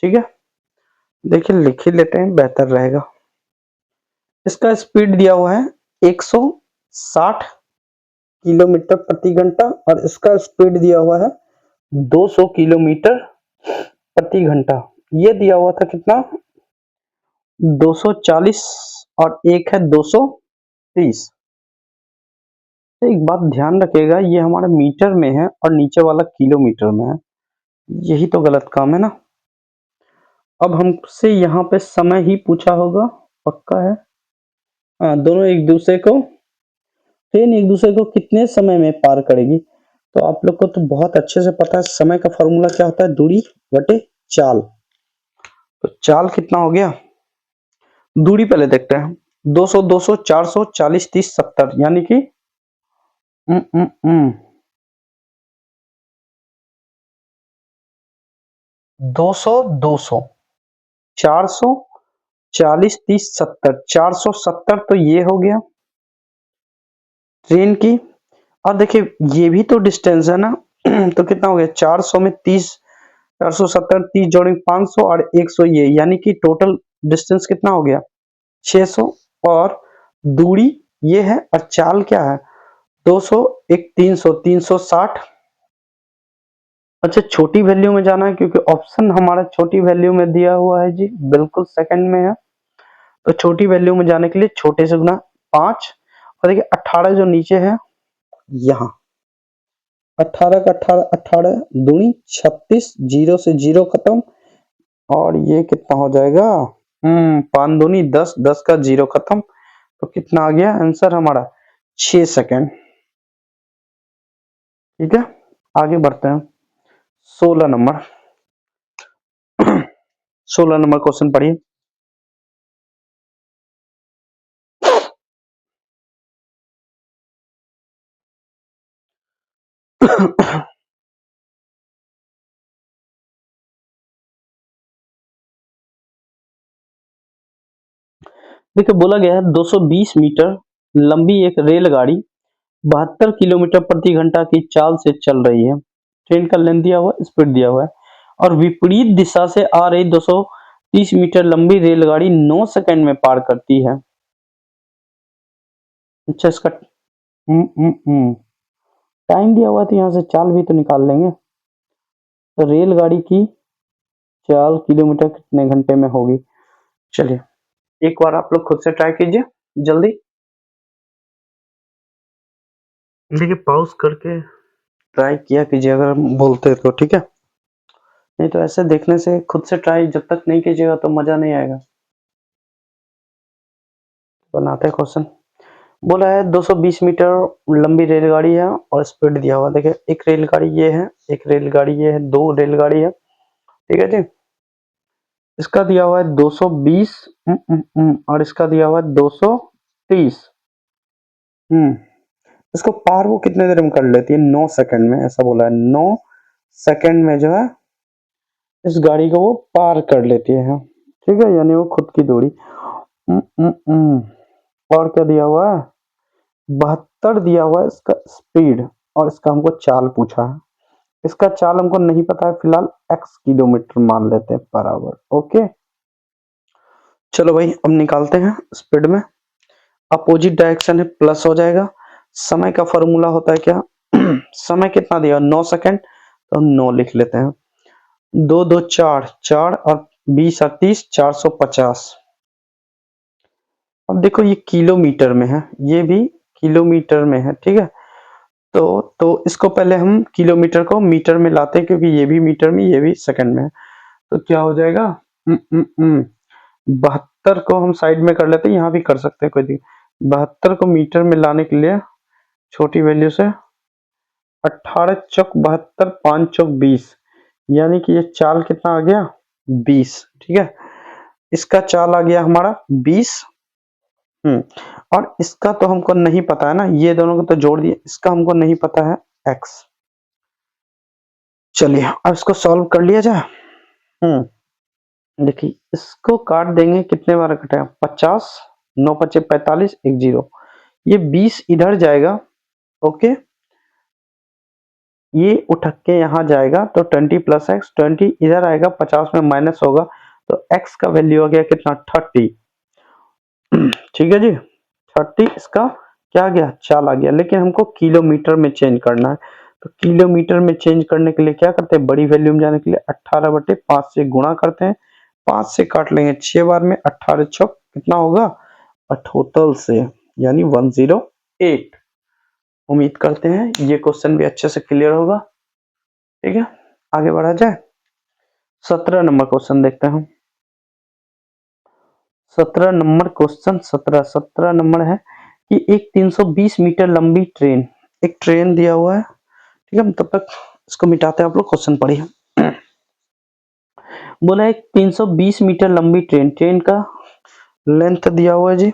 ठीक है, देखिए लिख ही लेते हैं बेहतर रहेगा। इसका स्पीड दिया हुआ है 160 किलोमीटर प्रति घंटा और इसका स्पीड दिया हुआ है 200 किलोमीटर प्रति घंटा। ये दिया हुआ था कितना? 240 और एक है 230। तो एक बात ध्यान रखिएगा, ये हमारा मीटर में है और नीचे वाला किलोमीटर में है, यही तो गलत काम है ना। अब हमसे यहाँ पे समय ही पूछा होगा, पक्का है। हाँ दोनों एक दूसरे को, ट्रेन एक दूसरे को कितने समय में पार करेगी? तो आप लोग को तो बहुत अच्छे से पता है समय का फॉर्मूला क्या होता है, दूरी बटे चाल। तो चाल कितना हो गया? दूरी पहले देखते हैं। 200 200 400 40 30 70 यानी कि 200 200 400 40 30 70 470 तो ये हो गया ट्रेन की। और देखिए ये भी तो डिस्टेंस है ना। तो कितना हो गया? 400 में 30, 470 30 जोड़े 500 और 100 ये, यानी कि टोटल डिस्टेंस कितना हो गया? 600। और दूरी ये है और चाल क्या है? 200 एक 300 360। अच्छा छोटी वैल्यू में जाना है क्योंकि ऑप्शन हमारा छोटी वैल्यू में दिया हुआ है जी, बिल्कुल सेकंड में है। तो छोटी वैल्यू में जाने के लिए छोटे से गुना 5 और देखिए 18 जो नीचे है यहाँ, 18 का 18 18 दूनी 36, जीरो से जीरो खत्म और ये कितना हो जाएगा? 5 दूनी 10, 10 का जीरो खत्म। तो कितना आ गया आंसर हमारा? 6 सेकंड, ठीक है। आगे बढ़ते हैं 16 नंबर। 16 नंबर क्वेश्चन पढ़िए। देखिए बोला गया है 220 मीटर लंबी एक रेलगाड़ी 72 किलोमीटर प्रति घंटा की चाल से चल रही है। ट्रेन का लेंथ दिया हुआ है, स्पीड दिया हुआ है और विपरीत दिशा से आ रही 230 मीटर लंबी रेलगाड़ी 9 सेकंड में पार करती है। अच्छा इसका टाइम दिया हुआ है तो यहाँ से चाल भी तो निकाल लेंगे। तो रेलगाड़ी की चाल किलोमीटर कितने घंटे में होगी। चलिए एक बार आप लोग खुद से ट्राई कीजिए जल्दी। देखिए पॉज करके ट्राई किया कीजिए अगर हम बोलते तो, ठीक है। नहीं तो ऐसे देखने से खुद से ट्राई जब तक नहीं कीजिएगा तो मजा नहीं आएगा। बनाते हैं क्वेश्चन। बोला है 220 मीटर लंबी रेलगाड़ी है और स्पीड दिया हुआ। देखिए एक रेलगाड़ी ये है, एक रेलगाड़ी ये है, दो रेलगाड़ी है, ठीक है जी। इसका दिया हुआ है 220 और इसका दिया हुआ है 230। इसको पार वो कितने देर में कर लेती है, 9 सेकंड में, ऐसा बोला है 9 सेकंड में जो है इस गाड़ी को वो पार कर लेती है, ठीक है, यानी वो खुद की दूरी। और क्या दिया हुआ है, 72 दिया हुआ है इसका स्पीड, और इसका हमको चाल पूछा है। इसका चाल हमको नहीं पता है फिलहाल, x किलोमीटर मान लेते हैं बराबर। ओके चलो भाई अब निकालते हैं स्पीड में। अपोजिट डायरेक्शन है प्लस हो जाएगा। समय का फॉर्मूला होता है क्या समय कितना दिया 9 सेकंड, तो हम 9 लिख लेते हैं। 2 2 4 4 और 20 और 30 450। अब देखो ये किलोमीटर में है, ये भी किलोमीटर में है, ठीक है। तो इसको पहले हम किलोमीटर को मीटर में लाते हैं क्योंकि ये भी मीटर में ये भी सेकंड में है। तो क्या हो जाएगा 72 को हम साइड में कर लेते हैं, यहाँ भी कर सकते हैं कोई दिक्कत। 72 को मीटर में लाने के लिए छोटी वैल्यू से 18 चौक 72 5 चौक 20, यानी कि ये चाल कितना आ गया 20, ठीक है। इसका चाल आ गया हमारा 20। और इसका तो हमको नहीं पता है ना, ये दोनों को तो जोड़ दिए, इसका हमको नहीं पता है x। चलिए अब इसको सॉल्व कर लिया जाए। देखिए इसको काट देंगे, कितने बार कटेगा 50, 9 पचे 45, 1 0, ये 20 इधर जाएगा। ओके ये उठ के यहाँ जाएगा तो 20 प्लस एक्स, 20 इधर आएगा 50 में माइनस होगा, तो x का वैल्यू आ गया कितना 30, ठीक है जी। 30 इसका क्या आ गया चाल आ गया, लेकिन हमको किलोमीटर में चेंज करना है। तो किलोमीटर में चेंज करने के लिए क्या करते हैं, बड़ी वैल्यू में जाने के लिए 18/5 से गुणा करते हैं, 5 से काट लेंगे 6 बार में, 18 चौक कितना होगा 78 से, यानी 108। उम्मीद करते हैं ये क्वेश्चन भी अच्छे से क्लियर होगा, ठीक है। आगे बढ़ा जाए, 17 नंबर क्वेश्चन देखते हैं हम। 17 नंबर क्वेश्चन, 17 नंबर है कि एक 320 मीटर लंबी ट्रेन, एक ट्रेन दिया हुआ है, ठीक है। तब तक इसको मिटाते हैं, आप लोग क्वेश्चन पढ़िए। बोला एक 320 मीटर लंबी ट्रेन, ट्रेन का लेंथ दिया हुआ है जी।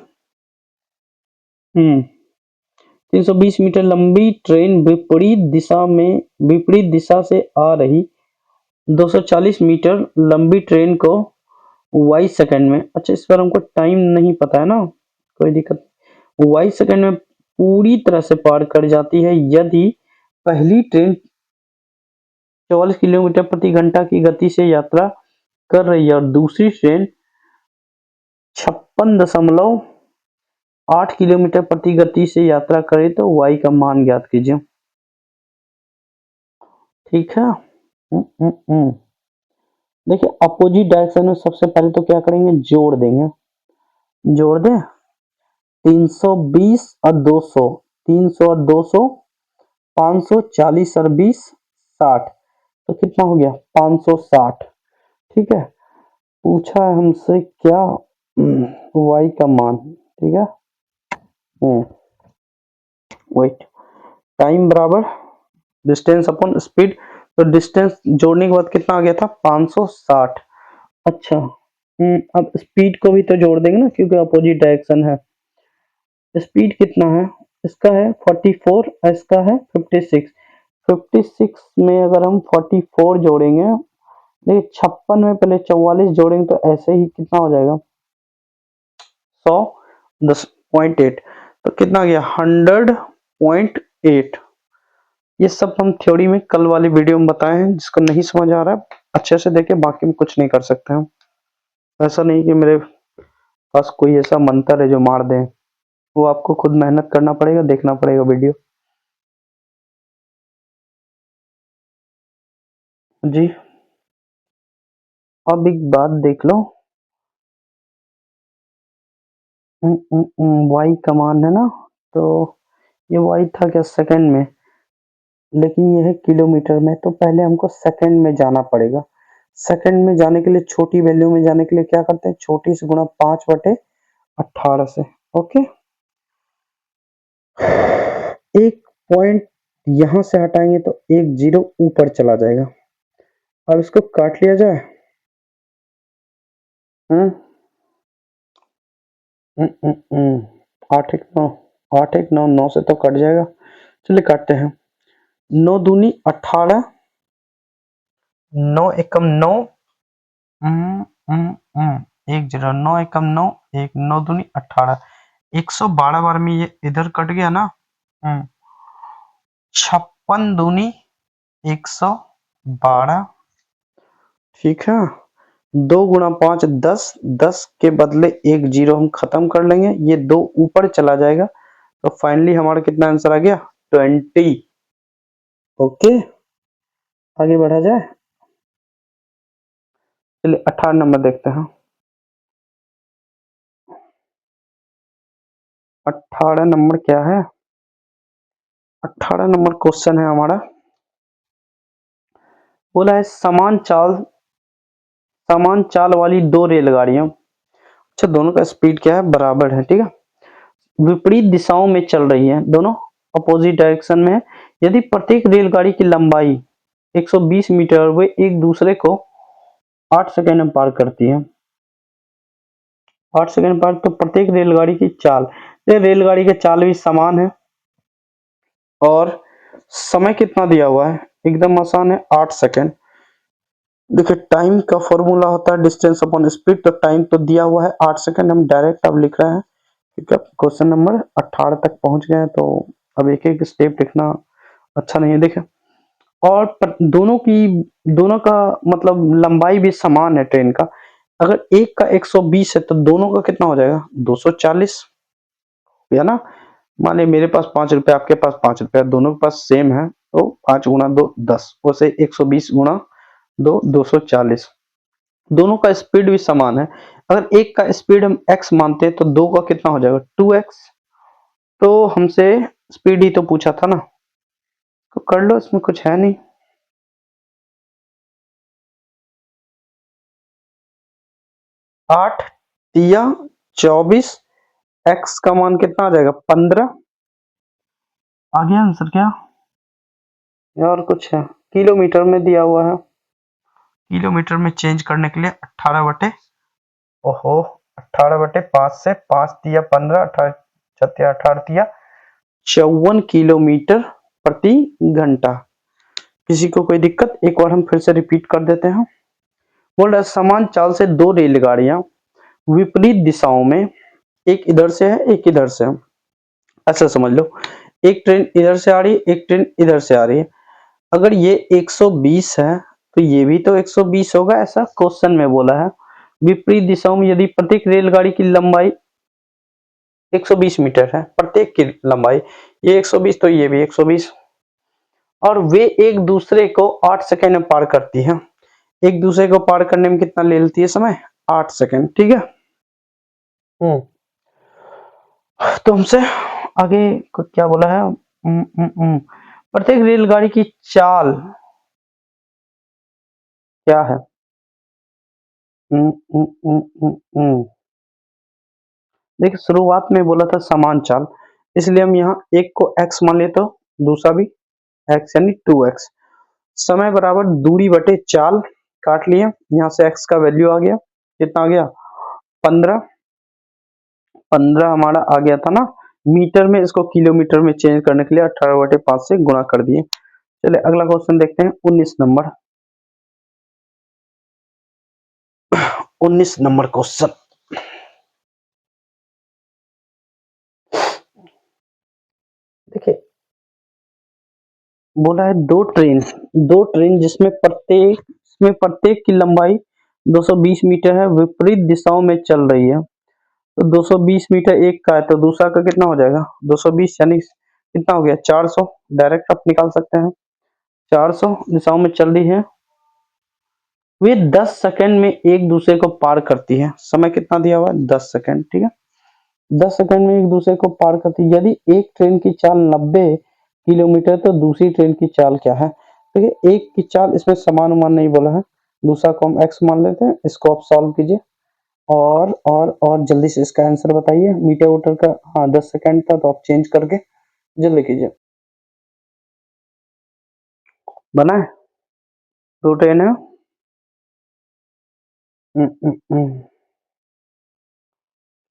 320 मीटर लंबी ट्रेन विपरीत दिशा से आ रही 240 मीटर लंबी ट्रेन को y सेकंड में, अच्छा इस पर हमको टाइम नहीं पता है ना, कोई दिक्कत, y सेकंड में पूरी तरह से पार कर जाती है यदि पहली ट्रेन 44 किलोमीटर प्रति घंटा की गति से यात्रा कर रही है और दूसरी ट्रेन 56.8 किलोमीटर प्रति गति से यात्रा करे तो y का मान ज्ञात कीजिए, ठीक है। देखिए अपोजिट डायरेक्शन में सबसे पहले तो क्या करेंगे, जोड़ देंगे, जोड़ दें 320 और 200, 300 और 200, 540 और 20 60, तो कितना हो गया 560, ठीक है। पूछा है हमसे क्या y का मान, ठीक है। वेट, टाइम बराबर डिस्टेंस अपॉन स्पीड, तो डिस्टेंस जोड़ने के बाद कितना आ गया था 560। अच्छा अब स्पीड को भी तो जोड़ देंगे ना क्योंकि अपोजिट डायरेक्शन है। स्पीड कितना है, इसका है 44, इसका है 56। 56 में अगर हम 44 जोड़ेंगे, देखिए 56 में पहले 44 जोड़ेंगे तो ऐसे ही कितना हो जाएगा 100.8, तो कितना गया 100.8। ये सब हम थ्योरी में कल वाली वीडियो में बताए हैं, जिसको नहीं समझ आ रहा है अच्छे से देखे, बाकी में कुछ नहीं कर सकते हम। ऐसा नहीं कि मेरे पास कोई ऐसा मंत्र है जो मार दें, वो आपको खुद मेहनत करना पड़ेगा, देखना पड़ेगा वीडियो। जी। अब एक बात देख लो, वाई कमान है ना, तो ये वाई था क्या सेकंड में, लेकिन ये है किलोमीटर में, तो पहले हमको सेकंड में जाना पड़ेगा। सेकंड में जाने के लिए, छोटी वैल्यू में जाने के लिए क्या करते हैं, छोटी से गुणा 5/18 से। ओके, एक पॉइंट यहां से हटाएंगे तो एक जीरो ऊपर चला जाएगा, और इसको काट लिया जाए। हम्म आठ एक नौ, आठ एक नौ, नौ से तो कट जाएगा, चलिए काटते हैं। नौ दूनी 18, नौ एकम नौ, एक जीरो, नौ एकम नौ, एक, नौ दूनी 18, 112 बार में ये इधर कट गया ना। 56 दूनी 112, ठीक है। 2 गुणा 5 10, 10 के बदले एक जीरो हम खत्म कर लेंगे, ये दो ऊपर चला जाएगा, तो फाइनली हमारा कितना आंसर आ गया, 20। ओके, आगे बढ़ा जाए। चलिए 18 नंबर देखते हैं। 18 नंबर क्या है, 18 नंबर क्वेश्चन है हमारा, बोला है समान चाल वाली दो रेलगाड़ियां, अच्छा दोनों का स्पीड क्या है, बराबर है, ठीक है, विपरीत दिशाओं में चल रही है, दोनों अपोजिट डायरेक्शन में है। यदि प्रत्येक रेलगाड़ी की लंबाई 120 मीटर, वे एक दूसरे को 8 सेकंड में पार करती है, 8 सेकंड पार, तो प्रत्येक रेलगाड़ी की चाल, ये रेलगाड़ी के चाल भी समान है, और समय कितना दिया हुआ है, एकदम आसान है, 8 सेकंड। देखिए टाइम का फॉर्मूला होता है डिस्टेंस अपॉन स्पीड, तो टाइम तो दिया हुआ है 8 सेकंड, हम डायरेक्ट अब लिख रहे हैं, ठीक है। क्वेश्चन नंबर 18 तक पहुंच गए हैं, तो अब एक एक स्टेप लिखना अच्छा नहीं है, देखें। और दोनों का मतलब लंबाई भी समान है ट्रेन का, अगर एक का 120 है तो दोनों का कितना हो जाएगा, 240, या ना। मान लीजिए मेरे पास 5 रुपया, आपके पास 5 रुपया, दोनों के पास सेम है, तो 5 गुणा 2 10, उसे 120 गुणा 2 240, दोनों का स्पीड भी समान है। अगर एक का स्पीड हम x मानते हैं तो दो का कितना हो जाएगा, 2x, तो हमसे स्पीड ही तो पूछा था ना, तो कर लो, इसमें कुछ है नहीं। 8 तिया 24, x का मान कितना आ जाएगा, 15, आ गया आंसर क्या, या और कुछ है, किलोमीटर में दिया हुआ है, किलोमीटर में चेंज करने के लिए 18 बटे, ओहो, 18/5 से 5 तिया 15, 18 54 किलोमीटर प्रति घंटा। किसी को कोई दिक्कत, एक बार हम फिर से रिपीट कर देते हैं। बोल रहा है समान चाल से दो रेलगाड़ियां विपरीत दिशाओं में, एक इधर से है एक इधर से है, ऐसा समझ लो, एक ट्रेन इधर से आ रही है, एक ट्रेन इधर से आ रही है। अगर ये 120 है तो ये भी तो 120 होगा, ऐसा क्वेश्चन में बोला है। विपरीत दिशाओं में यदि प्रत्येक रेलगाड़ी की लंबाई 120 मीटर है, प्रत्येक की लंबाई, ये 120 तो ये भी 120, और वे एक दूसरे को 8 सेकंड में पार करती है, एक दूसरे को पार करने में कितना ले लेती है समय, 8 सेकंड, ठीक है। हम्म तो हमसे आगे क्या बोला है, प्रत्येक रेलगाड़ी की चाल क्या है, देखिए शुरुआत में बोला था समान चाल, इसलिए हम यहाँ एक को x मान ले, तो दूसरा भी x यानी 2x, समय बराबर दूरी बटे चाल, काट लिए, यहाँ से x का वैल्यू आ गया, कितना आ गया, 15, 15 हमारा आ गया था ना मीटर में, इसको किलोमीटर में चेंज करने के लिए 18/5 से गुणा कर दिए। चलिए अगला क्वेश्चन देखते हैं, 19 नंबर, 19 नंबर क्वेश्चन, देखिए बोला है दो ट्रेन जिसमें प्रत्येक की लंबाई 220 मीटर है, विपरीत दिशाओं में चल रही है, तो 220 मीटर एक का है, तो दूसरा का कितना हो जाएगा, 220 यानी कितना हो गया, 400, डायरेक्ट आप निकाल सकते हैं, 400 दिशाओं में चल रही है, वे 10 सेकंड में एक दूसरे को पार करती है। समय कितना दिया हुआ है? 10 सेकंड, ठीक है। 10 सेकंड में एक दूसरे को पार करती है। यदि एक ट्रेन की चाल 90 किलोमीटर तो दूसरी ट्रेन की चाल क्या है? देखिए एक की चाल इसमें समानुमान नहीं बोला है, दूसरा को हम एक्स मान लेते हैं। इसको आप सॉल्व कीजिए और जल्दी से इसका आंसर बताइए। मीटर वोटर का हाँ 10 सेकंड था, तो आप चेंज करके जल्दी कीजिए। बना है? 2 ट्रेन है।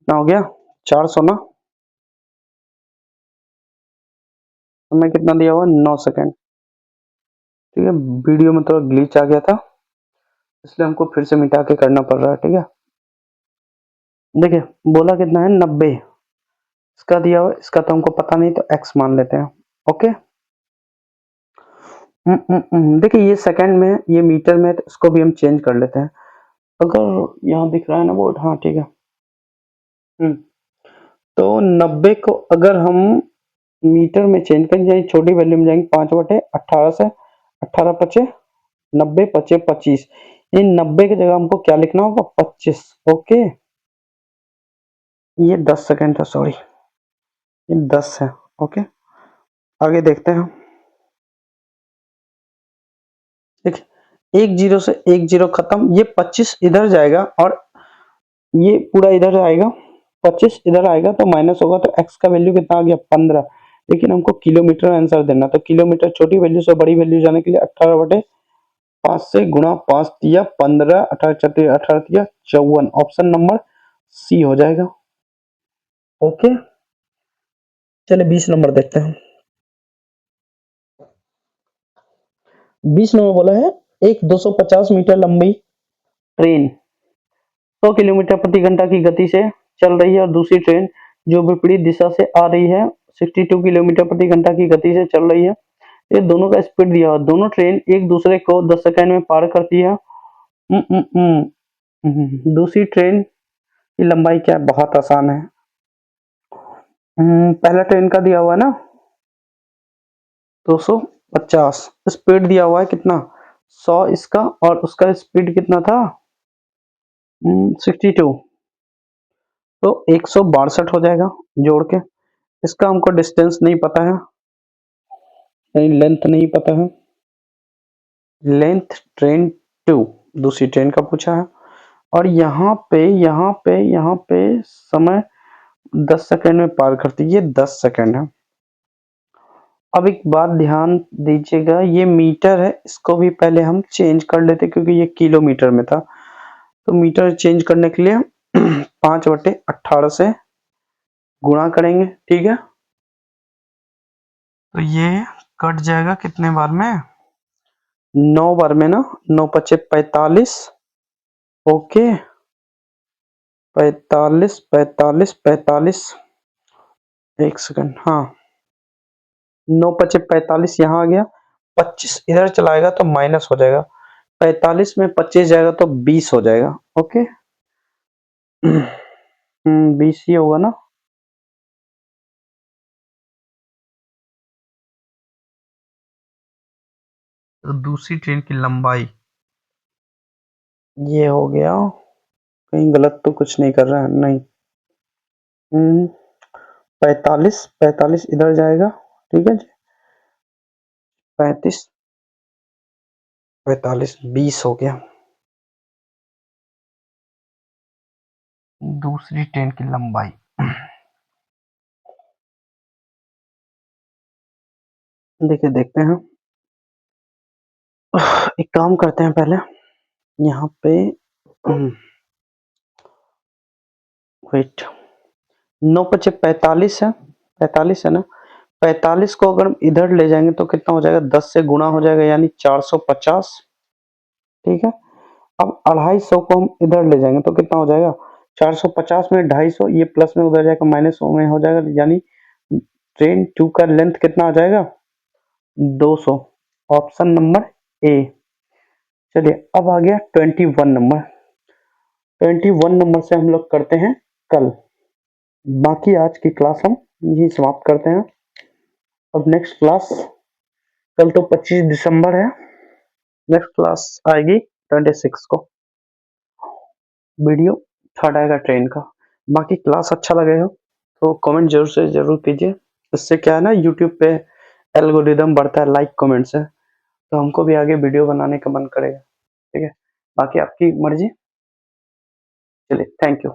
कितना हो गया? 400 ना। समय कितना दिया हुआ? 9 सेकंड, ठीक है। वीडियो में थोड़ा ग्लिच आ गया था, इसलिए हमको फिर से मिटा के करना पड़ रहा है, ठीक है। देखिए बोला कितना है? 90। इसका दिया हुआ, इसका तो हमको पता नहीं, तो एक्स मान लेते हैं। ओके। देखिए ये सेकंड में, ये मीटर में, तो इसको भी हम चेंज कर लेते हैं। अगर यहाँ दिख रहा है ना बोर्ड, हाँ ठीक है। तो 90 को अगर हम मीटर में चेंज करें, यानी छोटी वैल्यू में जाएंगे, 5/18 से 18 पचे 90 पचे 25। इन 90 की जगह हमको क्या लिखना होगा? 25। ओके, ये 10 सेकंड था, सॉरी, ये 10 है। ओके, आगे देखते हैं। देखिए एक जीरो से एक जीरो खत्म, ये 25 इधर जाएगा और ये पूरा इधर आएगा। 25 इधर आएगा तो माइनस होगा, तो x का वैल्यू कितना आ गया? 15। लेकिन हमको किलोमीटर आंसर देना, तो किलोमीटर छोटी वैल्यू से बड़ी वैल्यू जाने के लिए 18/5 से गुणा 5 दिया 15, 18 चौके 18 दिया 54। ऑप्शन नंबर सी हो जाएगा। ओके, चलिए 20 नंबर देखते हैं। 20 नंबर बोला है, एक 250 मीटर लंबी ट्रेन 100 किलोमीटर प्रति घंटा की गति से चल रही है और दूसरी ट्रेन जो विपरीत दिशा से आ रही है 62 किलोमीटर प्रति घंटा की गति से चल रही है। ये दोनों का स्पीड दिया हुआ, दोनों ट्रेन एक दूसरे को 10 सेकंड में पार करती है। दूसरी ट्रेन की लंबाई क्या है? बहुत आसान है। पहला ट्रेन का दिया हुआ है ना 250, स्पीड दिया हुआ है कितना? 100 इसका, और उसका स्पीड कितना था? 62, तो 162 हो जाएगा जोड़ के। इसका हमको डिस्टेंस नहीं पता है, यानी लेंथ नहीं पता है। लेंथ ट्रेन 2 दूसरी ट्रेन का पूछा है, और यहाँ पे समय 10 सेकंड में पार करती है, ये 10 सेकंड है। अब एक बात ध्यान दीजिएगा, ये मीटर है, इसको भी पहले हम चेंज कर लेते क्योंकि ये किलोमीटर में था। तो मीटर चेंज करने के लिए 5/18 से गुणा करेंगे, ठीक है। तो ये कट जाएगा कितने बार में? 9 बार में ना। 9 पचे 45। ओके, 45 45 45। एक सेकंड, हाँ 9 पचे 45 यहाँ आ गया, 25 इधर चलाएगा तो माइनस हो जाएगा, 45 में 25 जाएगा तो 20 हो जाएगा। ओके, 20 ही होगा ना। तो दूसरी ट्रेन की लंबाई ये हो गया, कहीं गलत तो कुछ नहीं कर रहा है? नहीं। 45 45 इधर जाएगा, ठीक है जी। 35 45 20 हो गया दूसरी ट्रेन की लंबाई। देखिए देखते हैं, एक काम करते हैं पहले यहाँ पे, वेट, 9 पचे 45 है, 45 है ना। 45 को अगर हम इधर ले जाएंगे तो कितना हो जाएगा? 10 से गुणा हो जाएगा, यानी 450, ठीक है। अब 250 को हम इधर ले जाएंगे तो कितना हो जाएगा? 450 में 250, ये प्लस में उधर जाएगा, माइनस में हो जाएगा, यानी ट्रेन 2 का लेंथ कितना आ जाएगा? 200। Option number A. चलिए अब आ गया 21 नंबर। 21 नंबर से हम लोग करते हैं कल। बाकी आज की क्लास हम यही समाप्त करते हैं। अब नेक्स्ट क्लास, कल तो 25 दिसंबर है, नेक्स्ट क्लास आएगी 26 को वीडियो थर्ड आएगा ट्रेन का। बाकी क्लास अच्छा लगे हो तो कमेंट जरूर से जरूर कीजिए। इससे क्या है ना, यूट्यूब पे एल्गोरिदम बढ़ता है लाइक कमेंट से, तो हमको भी आगे वीडियो बनाने का मन करेगा। ठीक है, बाकी आपकी मर्जी। चलिए, थैंक यू।